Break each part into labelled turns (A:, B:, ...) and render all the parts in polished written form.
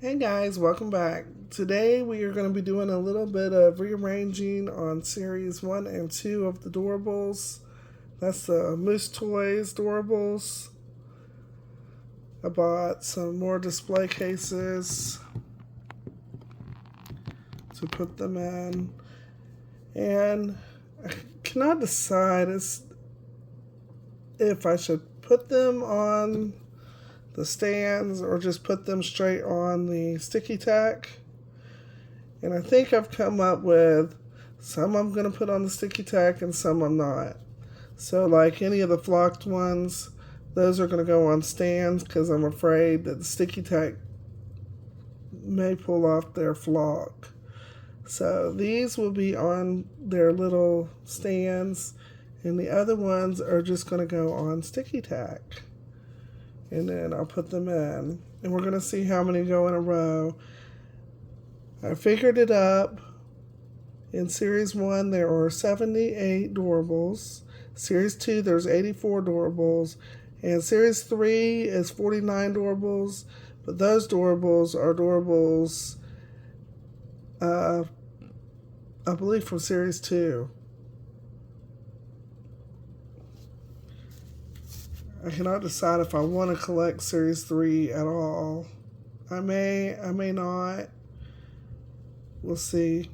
A: Hey guys, welcome back. Today we are going to be doing a little bit of rearranging on series 1 and 2 of the Doorables. That's the Moose Toys Doorables. I bought some more display cases to put them in. And I cannot decide if I should put them on the stands or just put them straight on the sticky tack. And I think I've come up with some I'm going to put on the sticky tack and some I'm not. So like any of the flocked ones, those are going to go on stands because I'm afraid that the sticky tack may pull off their flock. So these will be on their little stands and the other ones are just going to go on sticky tack. And then I'll put them in. And we're going to see how many go in a row. I figured it up. In Series 1, there are 78 Doorables. Series 2, there's 84 Doorables. And Series 3 is 49 Doorables. But those Doorables are Doorables, I believe, from Series 2. I cannot decide if I want to collect Series 3 at all. I may not. We'll see.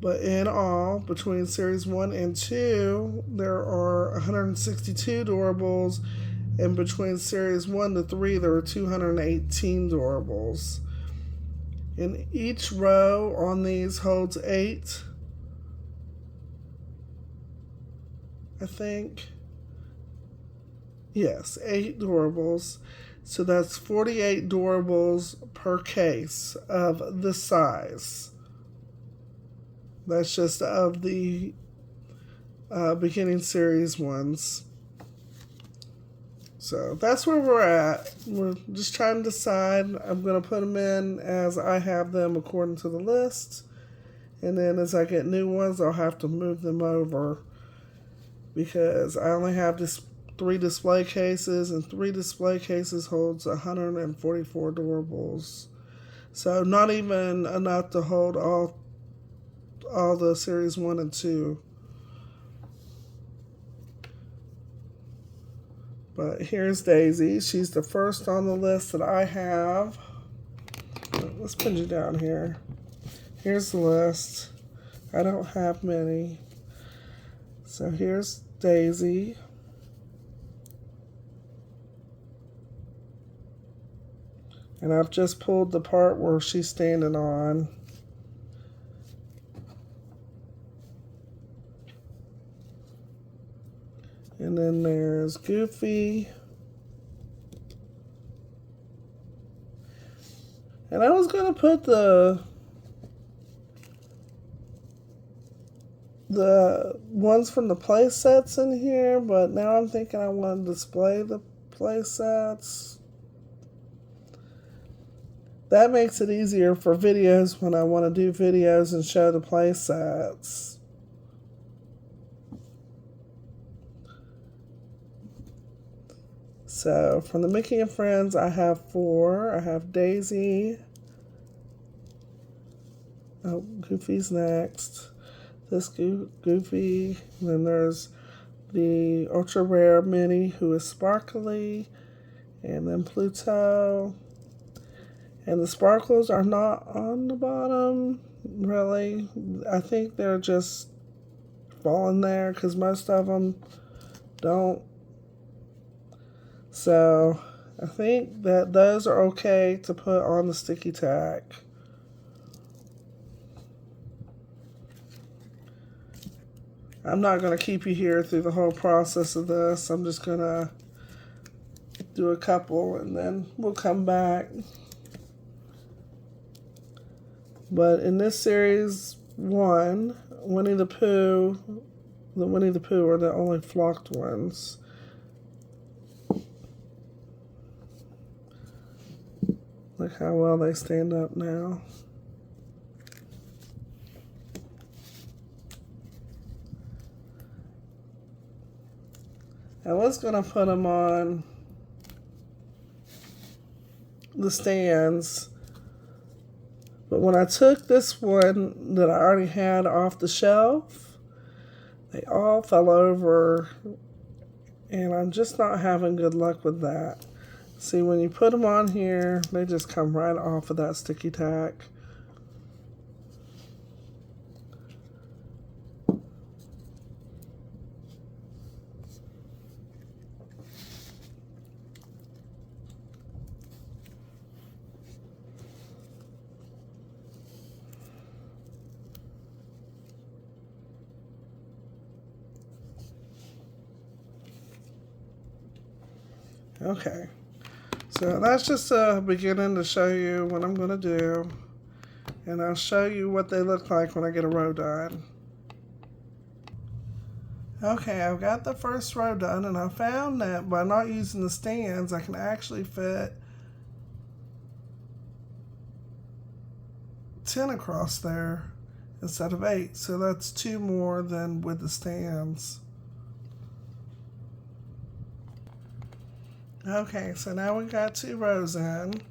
A: But in all, between Series 1 and 2, there are 162 Doorables. And between Series 1 to 3, there are 218 Doorables. And each row on these holds 8, I think. Yes, 8 Doorables. So that's 48 Doorables per case of this size. That's just of the beginning series ones. So that's where we're at. We're just trying to decide. I'm going to put them in as I have them according to the list. And then as I get new ones, I'll have to move them over because I only have this 3 display cases, and 3 display cases holds 144 Doorables. So not even enough to hold all the series 1 and 2. But here's Daisy. She's the first on the list that I have. Let's put you down here. Here's the list. I don't have many. So here's Daisy. And I've just pulled the part where she's standing on. And then there's Goofy. And I was going to put the ones from the play sets in here, but now I'm thinking I want to display the play sets. That makes it easier for videos when I want to do videos and show the play sets. So from the Mickey and Friends, I have 4. I have Daisy. Oh, Goofy's next. This Goofy. And then there's the ultra rare Minnie who is sparkly. And then Pluto. And the sparkles are not on the bottom, really. I think they're just falling there because most of them don't. So I think that those are okay to put on the sticky tack. I'm not going to keep you here through the whole process of this. I'm just going to do a couple and then we'll come back. But in this series 1, Winnie the Pooh are the only flocked ones. Look how well they stand up now. I was going to put them on the stands. But when I took this one that I already had off the shelf, they all fell over, and I'm just not having good luck with that. See, when you put them on here, they just come right off of that sticky tack. Okay, so that's just a beginning to show you what I'm going to do, and I'll show you what they look like when I get a row done. Okay, I've got the first row done, and I found that by not using the stands, I can actually fit 10 across there instead of 8, so that's 2 more than with the stands. Okay, so now we got 2 rows in,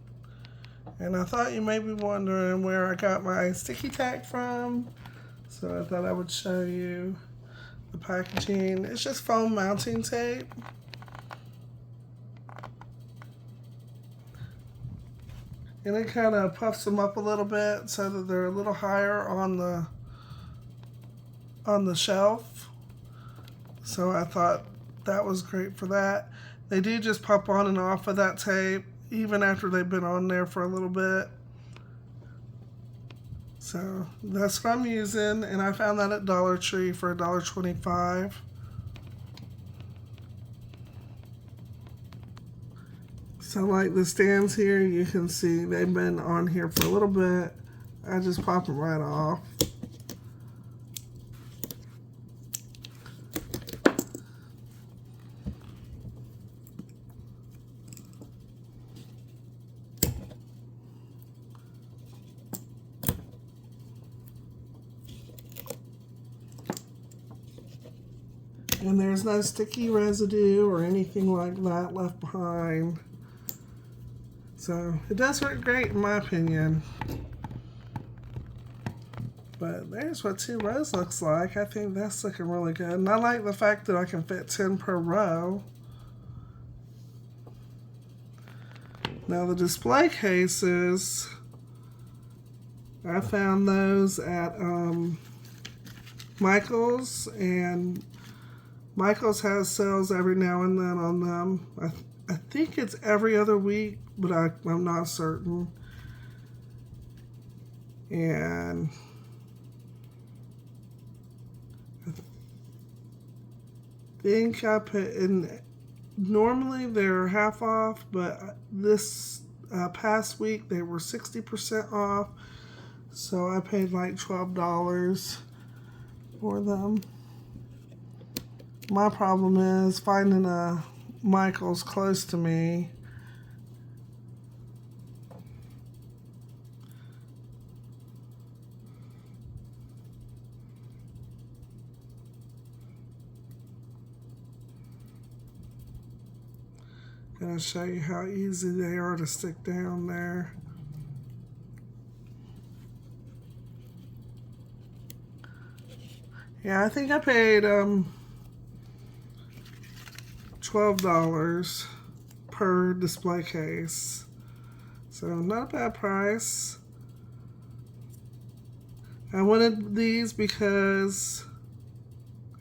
A: and I thought you may be wondering where I got my sticky tack from, so I thought I would show you the packaging. It's just foam mounting tape. And it kind of puffs them up a little bit so that they're a little higher on the shelf. So I thought that was great for that. They do just pop on and off of that tape even after they've been on there for a little bit. So that's what I'm using, and I found that at Dollar Tree for $1.25. So like the stands here, you can see they've been on here for a little bit. I just pop them right off. And there's no sticky residue or anything like that left behind. So it does work great in my opinion. But there's what 2 rows looks like. I think that's looking really good. And I like the fact that I can fit 10 per row. Now the display cases, I found those at Michael's, and Michael's has sales every now and then on them. I think it's every other week, but I'm not certain. And I think I put in, normally they're half off, but this past week they were 60% off. So I paid like $12 for them. My problem is finding a Michael's close to me. I'm going to show you how easy they are to stick down there. Yeah, I think I paid $12 per display case. So not a bad price. I wanted these because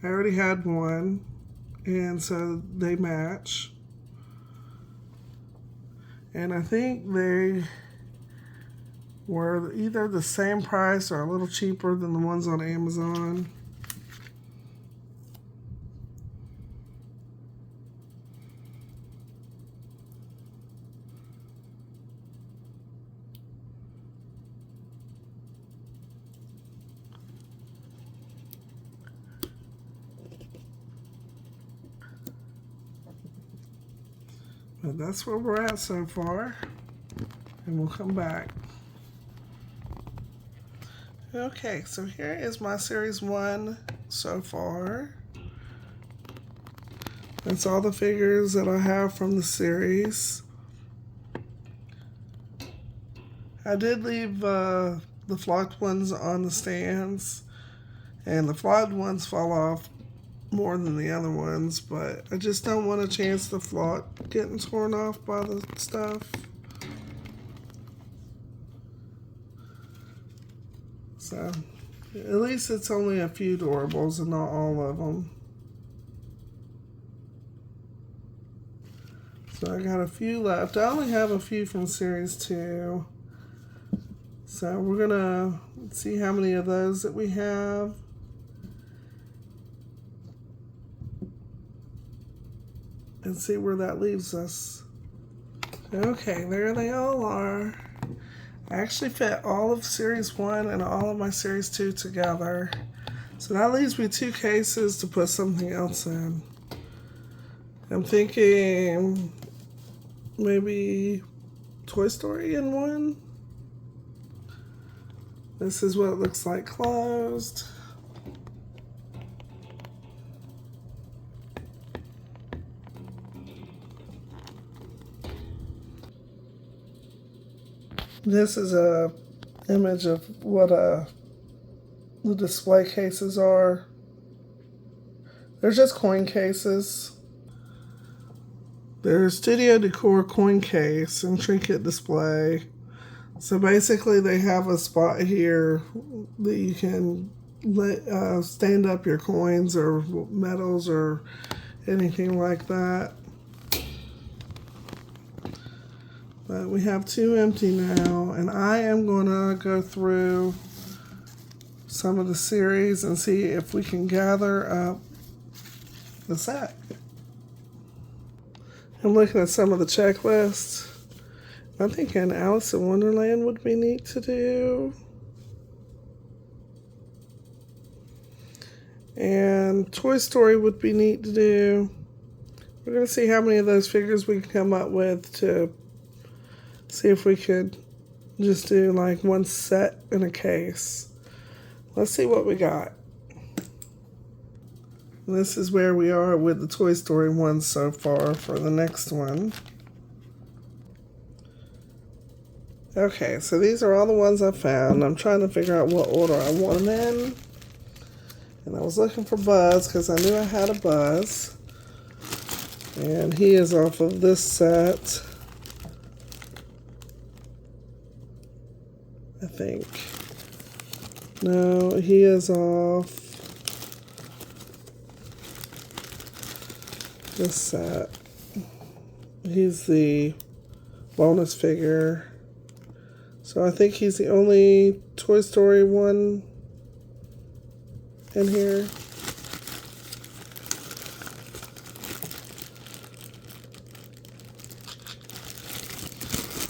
A: I already had one, and so they match. And I think they were either the same price or a little cheaper than the ones on Amazon. But that's where we're at so far, and we'll come back. Okay, so here is my series 1 so far. That's all the figures that I have from the series. I did leave the flocked ones on the stands, and the flocked ones fall off more than the other ones, but I just don't want a chance the flock getting torn off by the stuff. So at least it's only a few doorables and not all of them. So I got a few left. I only have a few from series 2. So we're gonna see how many of those that we have. And see where that leaves us. Okay, there they all are. I actually fit all of series 1 and all of my series 2 together. So that leaves me 2 cases to put something else in. I'm thinking maybe Toy Story in one. This is what it looks like closed. This is a image of what the display cases are. They're just coin cases. They're Studio Decor coin case and trinket display. So basically they have a spot here that you can stand up your coins or medals or anything like that. But we have 2 empty now, and I am going to go through some of the series and see if we can gather up the set. I'm looking at some of the checklists. I'm thinking Alice in Wonderland would be neat to do. And Toy Story would be neat to do. We're going to see how many of those figures we can come up with to see if we could just do like one set in a case. Let's see what we got. This is where we are with the Toy Story ones so far for the next one. Okay, so these are all the ones I found. I'm trying to figure out what order I want them in. And I was looking for Buzz because I knew I had a Buzz. And he is off of this set, I think. No, he is off this set. He's the bonus figure. So I think he's the only Toy Story one in here.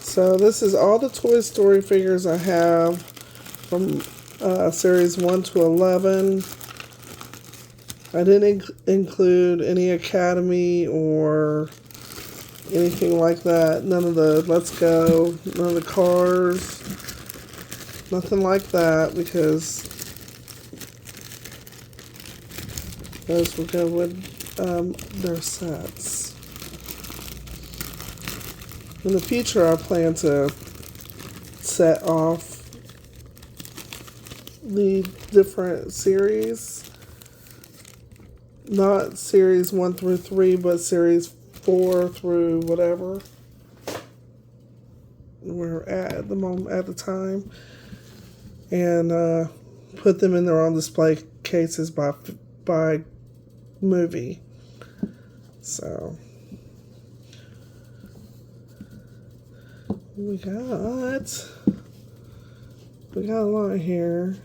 A: So this is all the Toy Story figures I have from series 1 to 11. I didn't include any Academy or anything like that. None of the Let's Go, none of the Cars, nothing like that, because those will go with their sets. In the future, I plan to set off the different series. Not series 1 through 3, but series 4 through whatever we're at the moment, at the time. And put them in their own display cases by movie. So we got a lot here,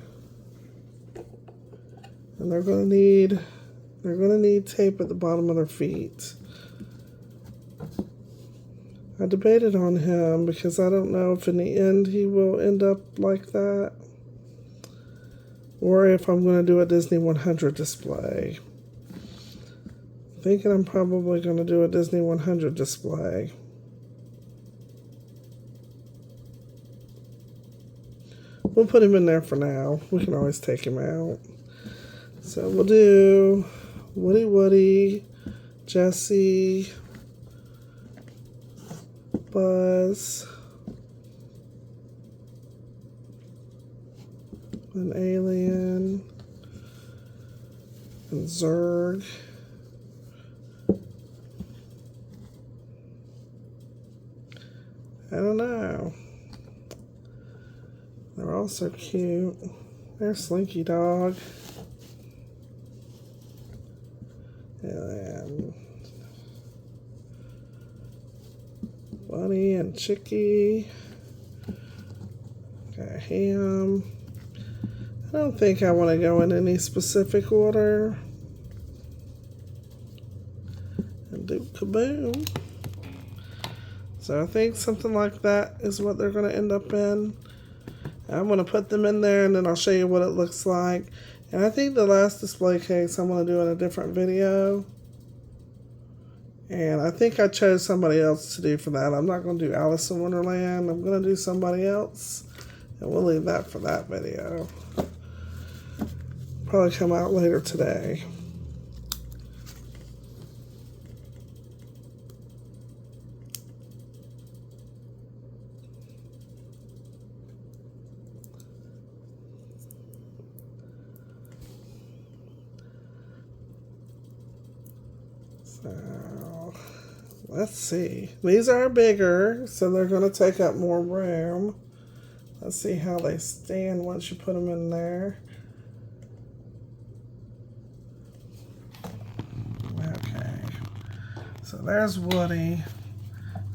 A: and they're gonna need tape at the bottom of their feet. I debated on him because I don't know if in the end he will end up like that, or if I'm going to do a Disney 100 display. I'm thinking I'm probably going to do a Disney 100 display. We'll put him in there for now. We can always take him out. So we'll do Woody, Jessie, Buzz, An alien. And Zurg. I don't know. They're all so cute. There's Slinky Dog. And Bunny and Chicky. Got Ham. I don't think I want to go in any specific order. And do Kaboom. So I think something like that is what they're going to end up in. I'm going to put them in there and then I'll show you what it looks like. And I think the last display case I'm going to do in a different video. And I think I chose somebody else to do for that. I'm not going to do Alice in Wonderland. I'm going to do somebody else. And we'll leave that for that video. Probably come out later today. So, let's see. These are bigger, so they're going to take up more room. Let's see how they stand once you put them in there. Okay. So there's Woody.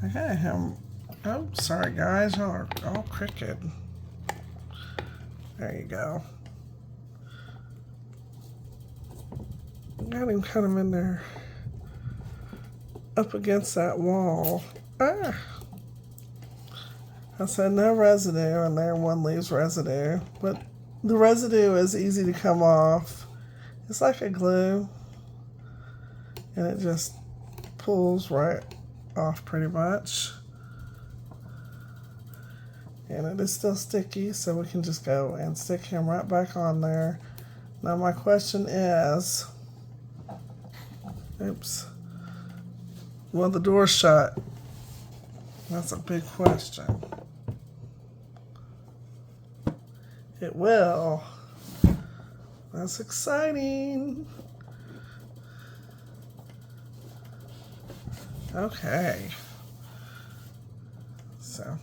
A: I got him. Oh, sorry guys, y'all are all crooked. There you go. Got him kind of in there. Up against that wall. Ah! I said no residue, and there one leaves residue. But the residue is easy to come off. It's like a glue. And it just pulls right off pretty much. And it is still sticky, so we can just go and stick him right back on there. Now my question is, oops. Well, the door's shut. That's a big question. It will. That's exciting. Okay. So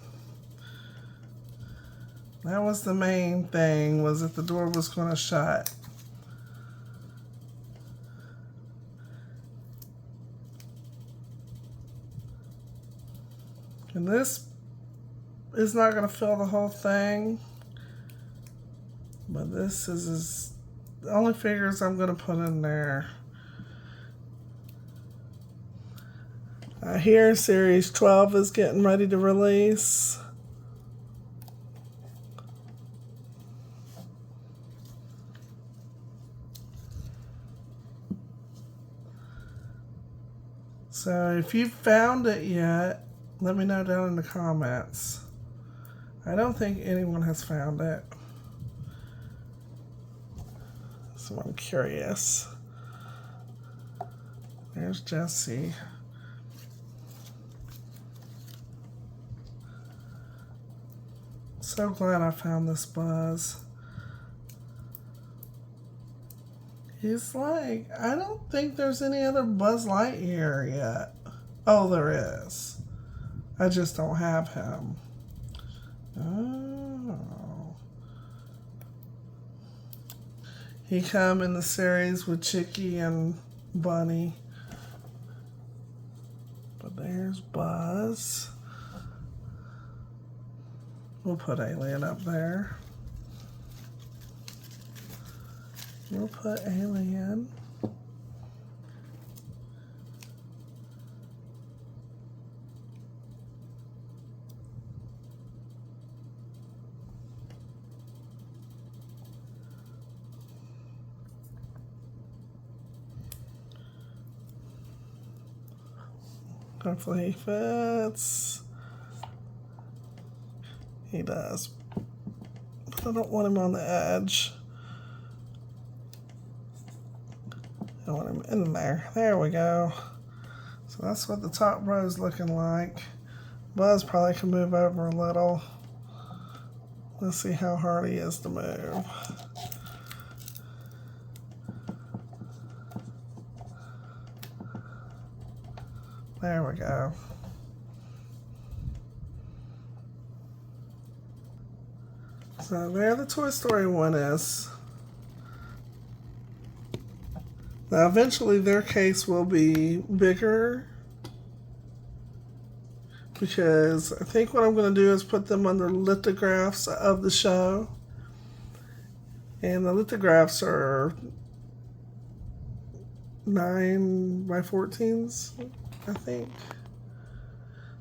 A: that was the main thing, was that the door was going to shut. And this is not going to fill the whole thing, but this is the only figures I'm going to put in there. Here, Series 12 is getting ready to release. So if you've found it yet, let me know down in the comments. I don't think anyone has found it, so I'm curious. There's Jessie. So glad I found this Buzz. He's like, I don't think there's any other Buzz Lightyear yet. Oh, there is. I just don't have him. Oh. He come in the series with Chicky and Bunny. But there's Buzz. We'll put Alien up there. We'll put Alien. Hopefully he fits. He does. But I don't want him on the edge. I want him in there. There we go. So that's what the top row is looking like. Buzz probably can move over a little. Let's see how hard he is to move. There we go. So there the Toy Story one is. Now eventually their case will be bigger, because I think what I'm going to do is put them under lithographs of the show. And the lithographs are 9 by 14s, I think.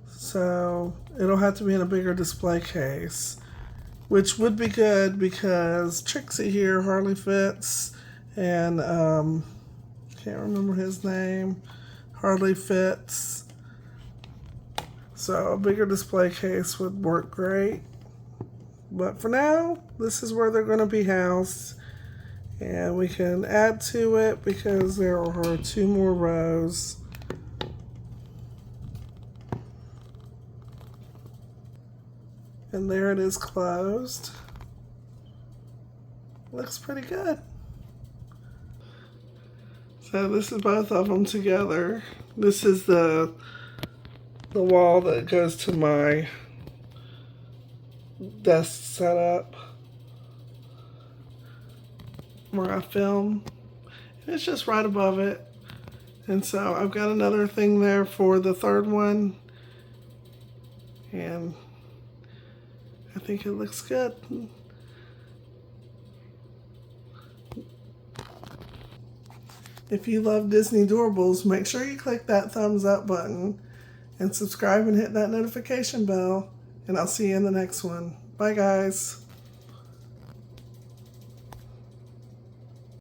A: So it'll have to be in a bigger display case, which would be good because Trixie here hardly fits, and can't remember his name, hardly fits. So a bigger display case would work great. But for now, this is where they're going to be housed. And we can add to it because there are 2 more rows. And there it is closed. Looks pretty good. So this is both of them together. This is the wall that goes to my desk setup where I film. It's just right above it. And so I've got another thing there for the third one. And I think it looks good. If you love Disney Doorables, make sure you click that thumbs up button and subscribe and hit that notification bell. And I'll see you in the next one. Bye, guys.